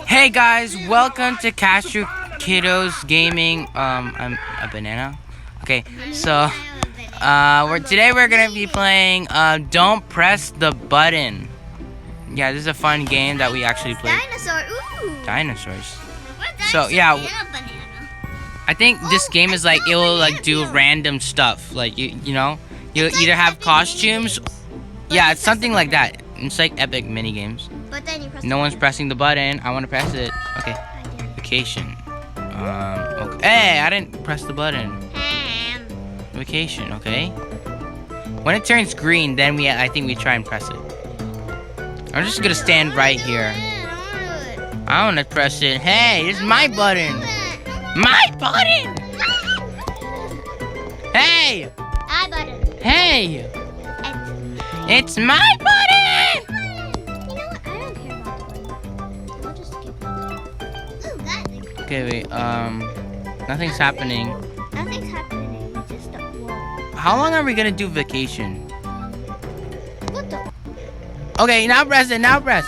Hey guys, welcome to Castro Kiddos Gaming. I'm a banana. Okay, so today we're gonna be playing Don't Press the Button. Yeah, this is a fun game that we actually play. Dinosaur. Ooh. Dinosaurs. What So yeah, banana? I think this game is like it will like do random stuff. Like you know, you either have costumes. Yeah, it's something like that. It's like epic mini games. But then you press No one's pressing the button. I want to press it. Okay. Vacation. Okay. Hey, I didn't press the button. Vacation. Okay. When it turns green, then I think we try and press it. I'm just gonna stand right here. I want to press it. Hey, this is my button. My button. Hey. I button. Hey. It's my button. Okay, wait, nothing's happening. Nothing's happening. We just whoa. How long are we gonna do vacation? What the? Okay, now press it, now press.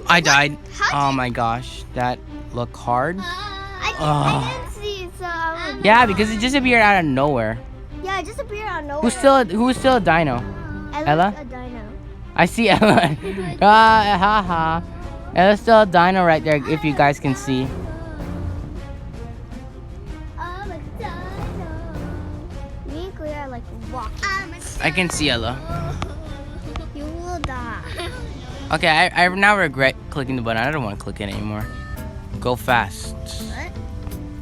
I died. Oh my gosh, that looked hard. I didn't see it, so yeah, because it just appeared out of nowhere. Yeah, it just appeared out of nowhere. Who's still a dino? Ella? A dino. I see Ella. Haha. Ella's still a dino right there, if you guys can see. I can see Ella. You will die. Okay, I now regret clicking the button. I don't want to click it anymore. Go fast. What?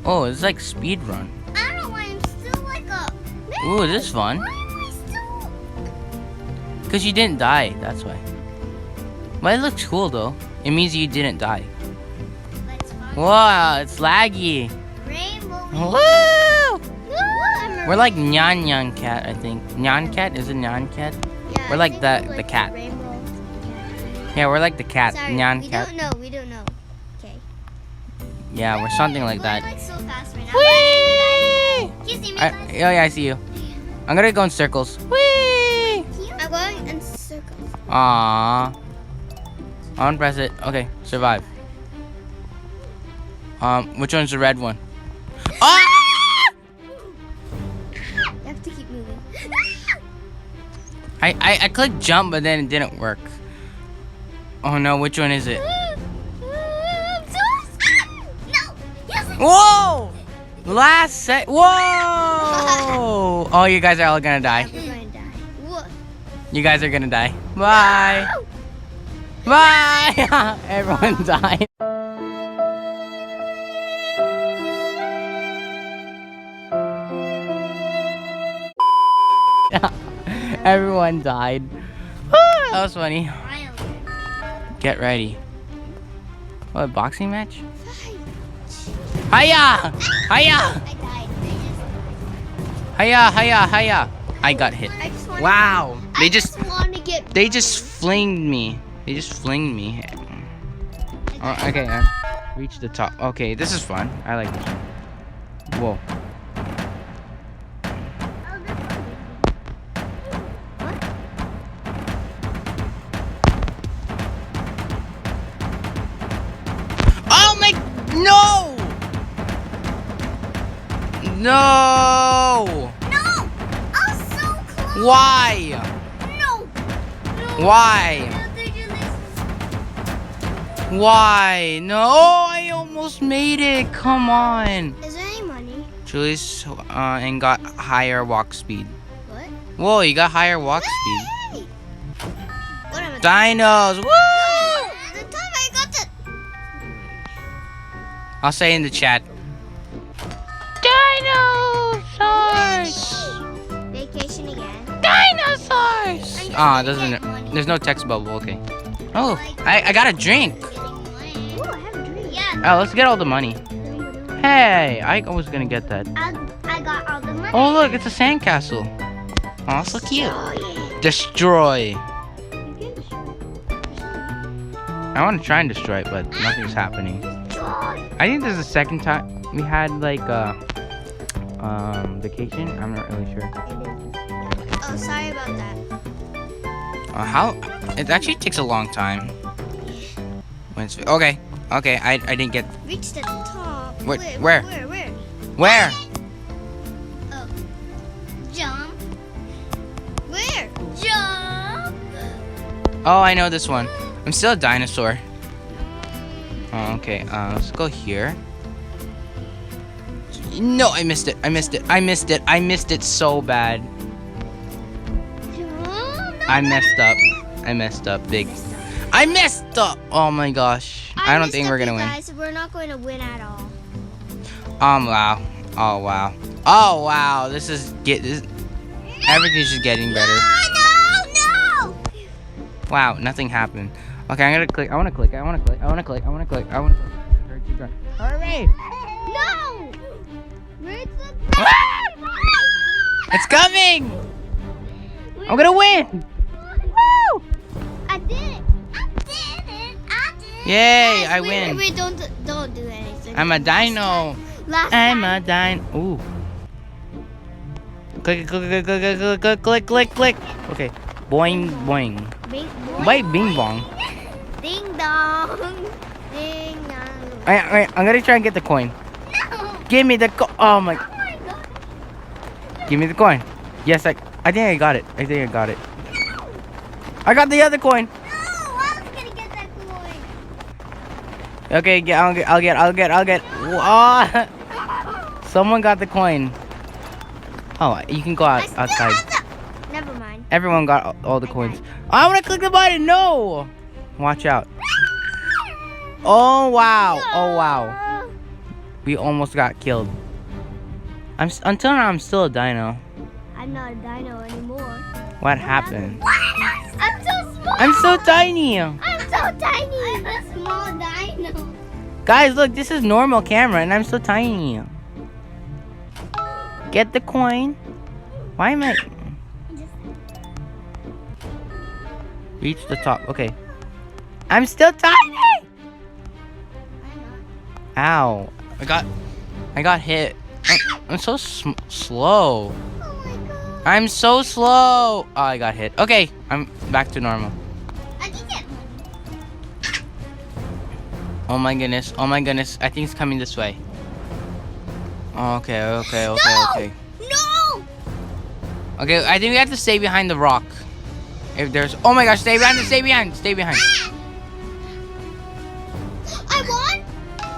Oh, it's like speed run. I don't know why I'm still like a... Ooh, this is fun. Why am I still... Because you didn't die, that's why. But it looks cool though. It means you didn't die. Let's find Wow, it's laggy. Rainbow. Woo! We're like Nyan Nyan Cat, I think. Nyan Cat? Is it Nyan Cat? Yeah, We're like the cat. Rainbow. Yeah, we're like the cat. Sorry, Nyan we Cat. don't know. We don't know. Okay. Yeah, we're something like that. We're like so fast right now. Whee! Can you see me, Oh guys? yeah, I see you. I'm gonna go in circles. Whee! I'm going in circles. Aww. I want to press it. Okay, survive. Which one's the red one? Ah! You have to keep moving. I clicked jump, but then it didn't work. Oh no, which one is it? No. Yes. Whoa! Last set. Whoa! Oh, you guys are all gonna die. We're going to die. Whoa. You guys are gonna die. Bye. Bye. Everyone died. Everyone died. That was funny. Get ready. What, a boxing match? Hiya! Hiya! I died. Hiya! Hiya! Hiya! I got hit. I just wanna Wow! I just want to get... They just flinged me. They just flinged me. Oh, okay, I reached the top. Okay, this is fun. I like this one. Whoa. Oh my... No! No! No! I was so close! Why? No! Why? How did you listen? Why? No, I almost made it. Come on. Is there any money? Julie's and got higher walk speed. What? Whoa, you got higher walk speed. Hey! What am I... Dinos. Woo! The time I got the... I'll say in the chat. Dinosaurs. Vacation again. Dinosaurs. Ah, doesn't. There's no text bubble. Okay. Oh, I got a drink. Ooh, I have a drink. Yeah. Oh, let's get all the money. Hey, I was gonna get that. I got all the money. Oh, look, it's a sandcastle. Oh, so cute. Destroy. I want to try and destroy it, but nothing's happening. I think this is the second time we had like vacation. I'm not really sure. Oh, sorry about that. How? It actually takes a long time. When it's okay. Okay, I didn't get. Reached at the top. Where? Where? Where? Oh. Jump. Where? Jump. Oh, I know this one. I'm still a dinosaur. Oh, okay, let's go here. No, I missed it. I missed it so bad. I messed up big. I messed up. Oh my gosh. I don't think we're gonna win. Guys, we're not going to win at all. Wow. Oh wow. Everything's just getting better. No. Wow, nothing happened. Okay, I'm gonna click. I wanna click. Hurry! No. Where's the? It's coming! I'm gonna win! Woo! I did it. Yay, I Wait, win. Wait, don't do anything. I'm a dino. I'm a dino. Ooh. Click. Okay. Boing. Bing, Wait, bing bong. Ding dong. Ding dong. Alright, I'm gonna try and get the coin. No. Give me the coin. Oh my. Oh my god. Give me the coin. Yes, I think I got it. I got the other coin. No, I was gonna get that coin. Okay, I'll get. Oh, someone got the coin. Oh, you can go outside. Never mind. Everyone got all the coins. I want to click the button. No. Watch out. Oh wow. We almost got killed. Until now I'm still a dino. I'm not a dino anymore. What happened? I'm so small. I'm so tiny. I'm so tiny. I'm a small dino. Guys, look, this is normal camera and I'm so tiny. Get the coin. Why am I? Reach the top. Okay. I'm still tiny. Ow. I got hit. I'm so slow. Oh my god. I'm so slow. Oh, I got hit. Okay, I'm back to normal. I can get one. Oh my goodness. I think it's coming this way. Okay. No! Okay, I think we have to stay behind the rock. If there's, oh my gosh, stay behind.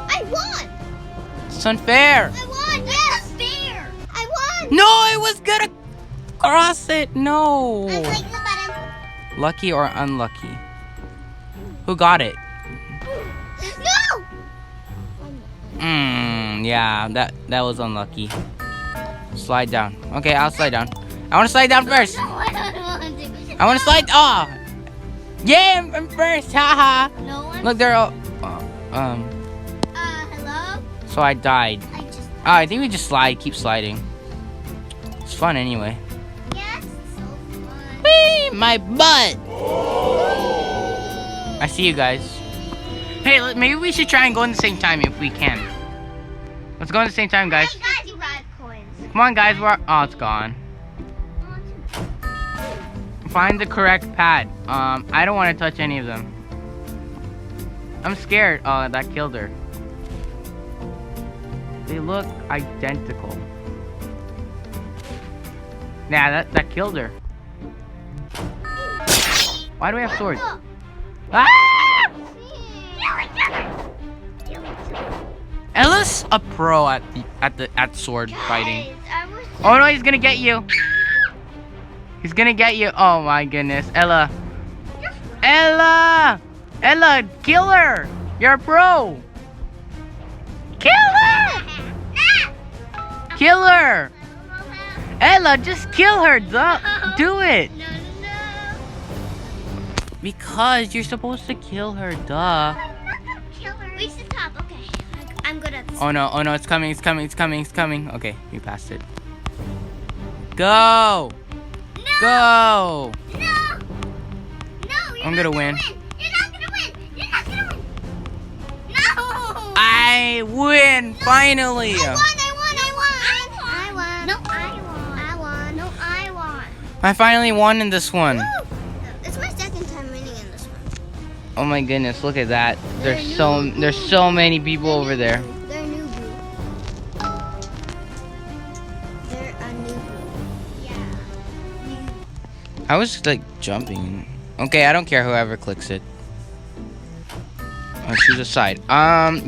I won. It's unfair. I won. Yes. Fair. I won. No, I was gonna cross it. No. I'm clicking the button. Lucky or unlucky? Who got it? No. Yeah, that was unlucky. Slide down. Okay, I'll slide down. I want to slide down first. No, I don't want to. I want to slide. Oh, yeah, I'm first. Haha. No one. Look, they're all. Hello. So I died. I just. I think we just keep sliding. It's fun anyway. Yes, it's so fun. Whee, my butt. I see you guys. Hey, maybe we should try and go in the same time if we can. Let's go in the same time, guys. Hey guys, you got coins. Come on, guys. Oh, it's gone. Find the correct pad. I don't want to touch any of them. I'm scared. Oh, that killed her. They look identical. Nah, that killed her. Why do we have swords? Ah! Ella's a pro at sword fighting. Oh no, he's gonna get you. He's gonna get you. Oh my goodness, Ella, kill her. You're a pro. Kill her. Kill her. Ella, just kill her. Do it. No. Because you're supposed to kill her, duh. I'm not gonna kill her. Reach the top. Okay. I'm good at this. Oh no, it's coming. Okay, you passed it. Go. No. Go. No. I'm gonna win. You're not gonna win. No. I win, finally. I won. I finally won in this one. It's my second time winning in this one. Oh my goodness, look at that. There's so many people over there. They're new blue. They're a new blue. Yeah. I was like jumping. Okay, I don't care whoever clicks it. I'll choose a side.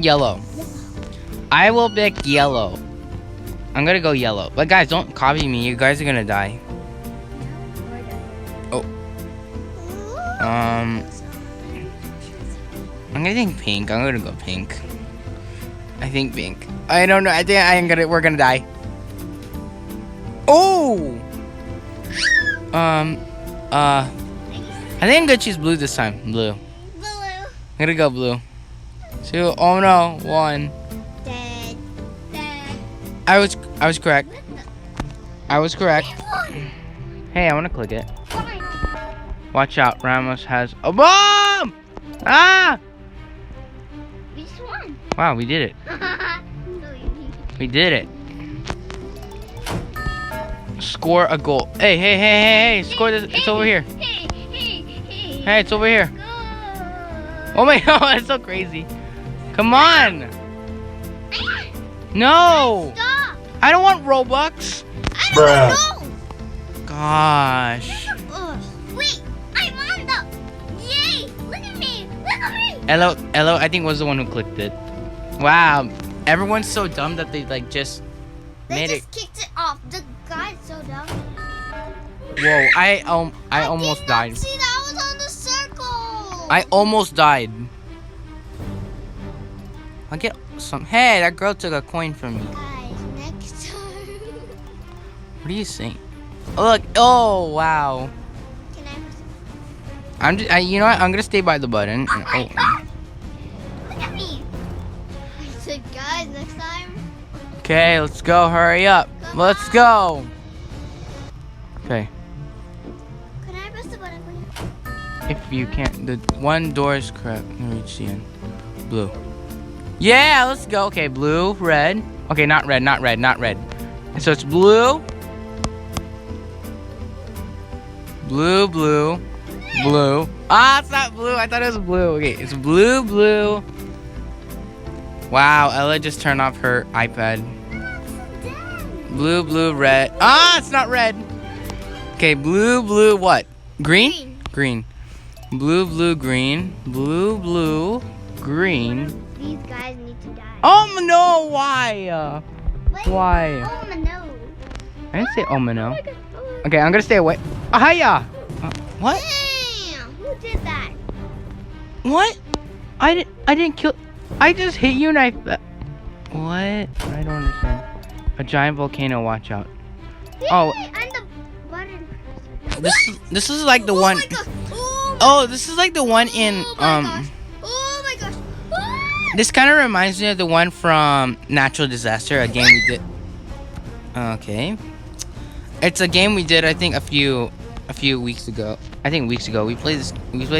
Yellow. I will pick yellow. I'm gonna go yellow. But guys, don't copy me. You guys are gonna die. Oh. I'm gonna think pink. I'm gonna go pink. I think pink. I don't know. I think we're gonna die. Oh. I think I'm gonna choose blue this time. Blue. Blue. I'm gonna go blue. 2. Oh no. 1. Dead. I was correct. I was correct. Hey, I wanna click it. Fine. Watch out, Ramos has a bomb! Ah! We just won. Wow, we did it. We did it. Score a goal. Hey, score this. It's over here. Hey, it's over here. Go. Oh my god, that's so crazy. Come on. No. Stop. I don't want Robux. I don't know. Gosh. Wait, I'm on the. Yay! Look at me. Look at me. Elo, I think was the one who clicked it. Wow. Everyone's so dumb that they like just They made just kicked it off. The guy's so dumb. Whoa, I almost died. See, that was on the circle. I almost died. I'll get some. Hey, that girl took a coin from me. Guys, next time. What are you saying? Oh, look. Oh, wow. Can I? You know what? I'm gonna stay by the button. Oh my God. Look at me. I said, guys, next time. Okay, let's go. Hurry up. Let's go. Okay. Can I press the button for you? If you can't, the one door is correct. Reach the end. Blue. Yeah, let's go. Okay, blue, red. Okay, not red. And so it's blue. Blue. Ah, it's not blue. I thought it was blue. Okay, it's blue. Wow, Ella just turned off her iPad. Blue, red. Ah, it's not red. Okay, blue, what? Green? Green. Blue, green. Blue, green. These guys need to die. Oh no, why? Why? Oh no. I didn't say oh no. Okay, I'm gonna stay away. Hiya! What? Damn! Who did that? What? I didn't kill. I just hit you and I. What? I don't understand. A giant volcano. Watch out. Oh. Yay, I'm the button presser. This is like the one. My gosh. Oh, this is like the one in Oh my gosh. Ah! This kind of reminds me of the one from Natural Disaster, a game we did. Okay. It's a game we did, I think, a few weeks ago. I think weeks ago. We played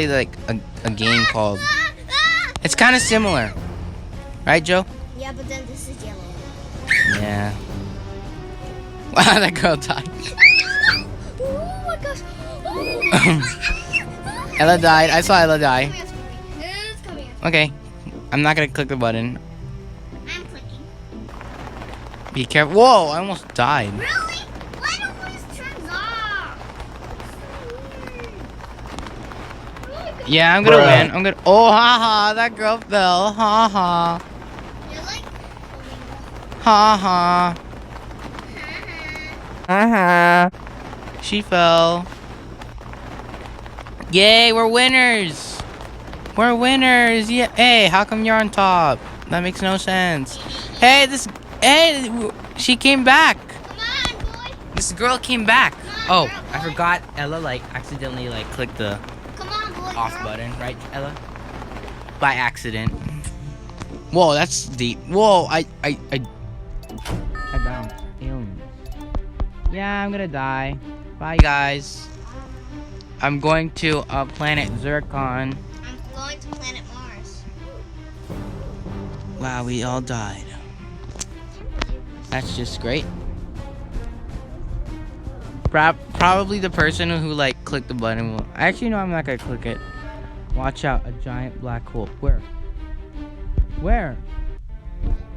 like a game called. It's kind of similar, right, Joe? Yeah, but then this is yellow. Yeah. Wow, that girl died. Oh my gosh. Ella died. I saw Ella die. It's coming. Okay. I'm not gonna click the button. I'm clicking. Be careful. Whoa! I almost died. Really? Why don't we just turn off? Yeah, I'm gonna win. I'm gonna. Oh, haha! That girl fell. Haha. You're like. Haha. Haha. She fell. Yay! We're winners. We're winners. Yeah. Hey, how come you're on top? That makes no sense. Hey, she came back. Come on, boy. This girl came back. Come on, Oh, girl, I boy. forgot. Ella accidentally clicked the Come on, boy. off girl. button, right, Ella? By accident. Whoa, that's deep. Whoa, I bounced. Aliens. Yeah, I'm gonna die. Bye, guys. I'm going to planet Zircon. I'm going to planet Mars. Wow, we all died. That's just great. Probably the person who clicked the button will. Actually, no, I'm not gonna click it. Watch out, a giant black hole. Where? Where?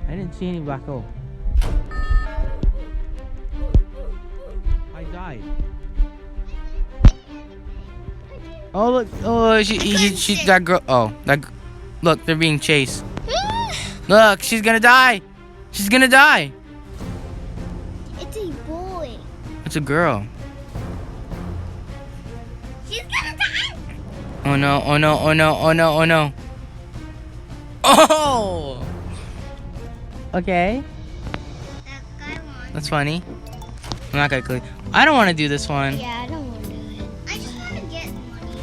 I didn't see any black hole. I died. Oh look! Oh, she that girl. Oh, look, they're being chased. Look, she's gonna die. She's gonna die. It's a boy. It's a girl. She's gonna die. Oh no! Oh no! Oh no! Oh no! Oh no! Oh! Okay. That guy won. That's funny. I'm not gonna click. I don't want to do this one. Yeah, I don't want to do it. I just want to get money.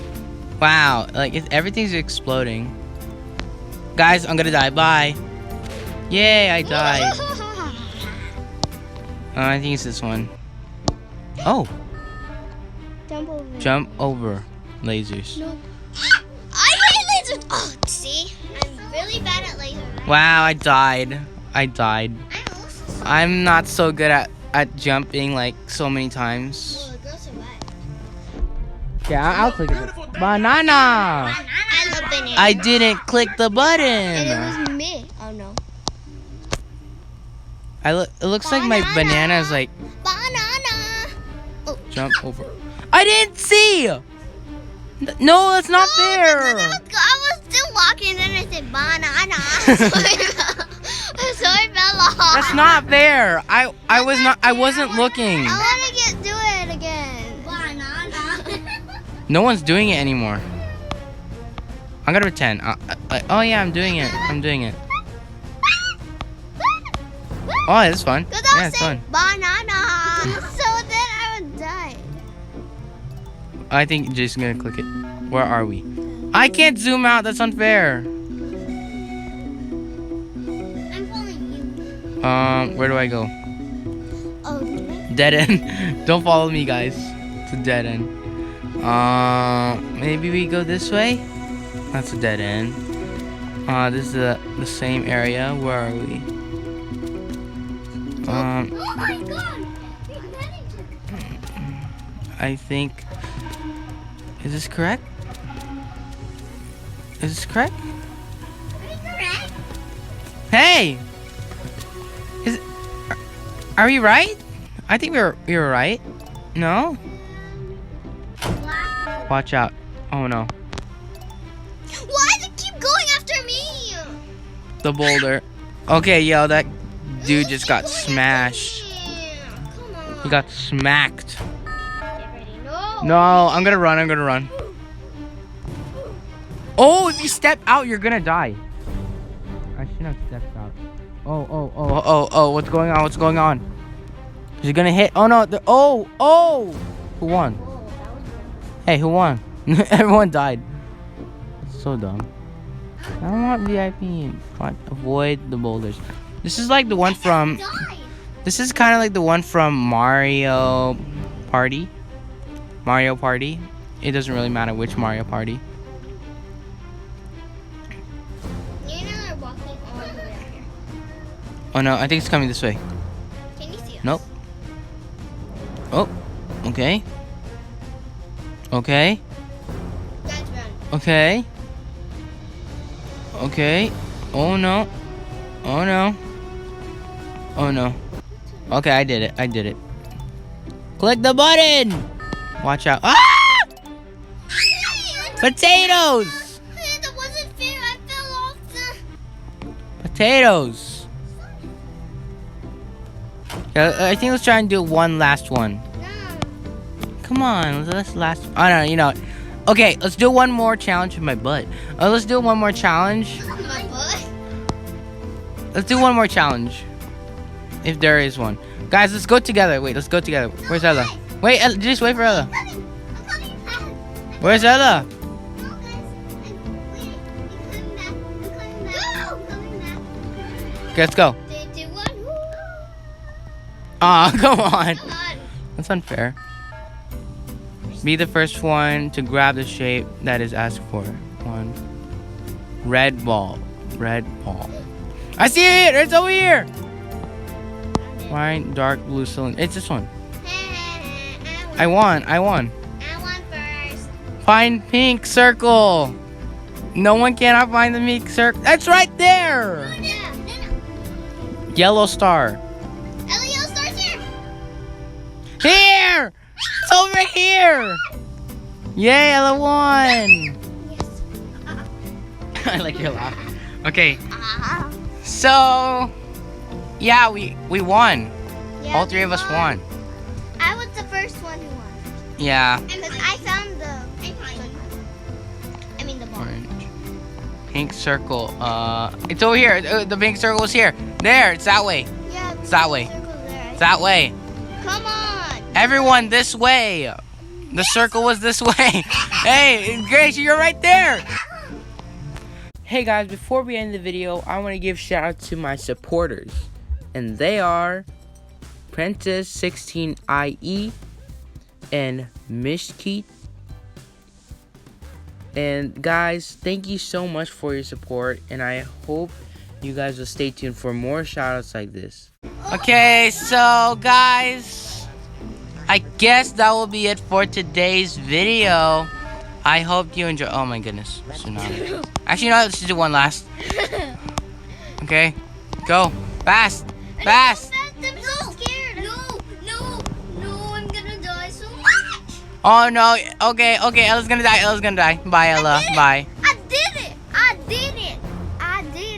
Wow, like everything's exploding. Guys, I'm gonna die. Bye. Yay, I died. I think it's this one. Oh, Jump over. jump over lasers. No. I hate lasers. Oh, see? I'm really bad at lasers. Wow, I died. I died. I'm also I'm not so good at jumping like so many times. Well, the girl survived. Yeah, I'll click it. Banana. I love banana. I didn't click the And button. it was me. Oh, no. It looks like my banana is like Banana. Oh. jump over. I didn't see. No, that's not fair. I was still walking and then I said banana. So I fell off. That's not fair. I wasn't looking. I want to do it again. Banana. No one's doing it anymore. I'm gonna pretend. Oh yeah, I'm doing it. I'm doing it. Oh, it's fun. Because Yeah, I was it's saying fun. banana. So then I would die. I think Jason's gonna click it. Where are we? I can't zoom out. That's unfair. I'm following you. Where do I go? Oh, did Dead end. Don't follow me, guys. It's a dead end. Maybe we go this way. That's a dead end. This is the same area. Where are we? oh my god. I think. Is this correct? Is this correct? Correct. Hey! Are we right? I think we were right. No? Watch out. Oh no. Why does it keep going after me? The boulder. Okay, yo, that dude just got smashed. Come on. He got smacked. Get ready. No. No, I'm gonna run. Oh, if you step out, you're gonna die. I shouldn't have stepped out. Oh, what's going on? Is he gonna hit? Oh no, oh! Who won? Oh, that was good. Hey, who won? Everyone died. So dumb. I don't want VIP in front. Avoid the boulders. This is like the one from... Die. This is kind of like the one from Mario Party. Mario Party. It doesn't really matter which Mario Party. You know they're walking all the way up here. Oh no, I think it's coming this way. Can you see us? Nope. Oh, okay. Okay. Guys, run. Okay. Okay. Oh no. Oh no. Oh no. Okay, I did it. Click the button! Watch out. Ah! Potatoes! That wasn't fair. I fell off the... Potatoes! Yeah, I think let's try and do one last one. No. Come on, let's last. I don't know, you know. Okay, let's do one more challenge with my butt. Let's do one more challenge. My butt. Let's do one more challenge. If there is one. Guys, let's go together. Wait, let's go together. Where's Ella? Wait, just wait for Ella. I'm coming fast. Where's Ella? No, guys. I'm waiting. I'm coming back. I'm coming back. Okay, let's go. 3, 2, 1. Woo. Aw, come on. Come on. That's unfair. Be the first one to grab the shape that is asked for. One. Red ball. Red ball. I see it! It's over here! Find dark blue cylinder. It's this one. I won. I won first. Find pink circle. No one cannot find the pink circle. That's right there. Yeah. No. Yellow star. Elio starts here. Here. It's over here. Yay, Ella won. Yes. I like your laugh. Okay, Uh-huh. so yeah, we won. Yeah, All three of us won. I was the first one who won. Yeah. Because I found the. I mean the ball. Orange. Pink circle. It's over here. The pink circle is here. There. It's that way. Yeah. It's that way. Circle there. It's that way. Come on. Everyone, this way. The circle was this way. Hey, Grace, you're right there. Hey guys, before we end the video, I want to give shout out to my supporters. And they are Prentice16IE and Mishkeet. And guys, thank you so much for your support, and I hope you guys will stay tuned for more shoutouts like this. Okay, so guys, I guess that will be it for today's video. I hope you enjoy. Oh my goodness, tsunami. Actually, no, let's do one last. Okay, go fast, fast. I'm so scared. No, I'm gonna die so much. Oh no. Okay, Ella's gonna die. Bye, Ella. Bye. I did it.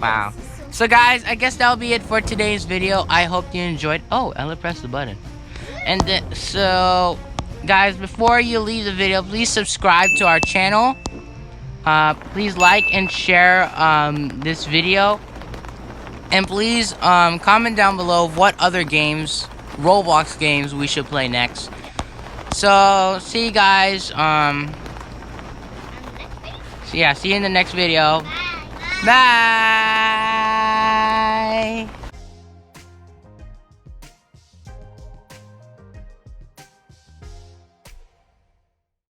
Wow. So guys, I guess that'll be it for today's video. I hope you enjoyed. Oh, Ella pressed the button. And so, guys, before you leave the video, please subscribe to our channel. Please like and share this video. And please comment down below what other games, Roblox games, we should play next. So, see you guys. So yeah, see you in the next video. Bye. Bye.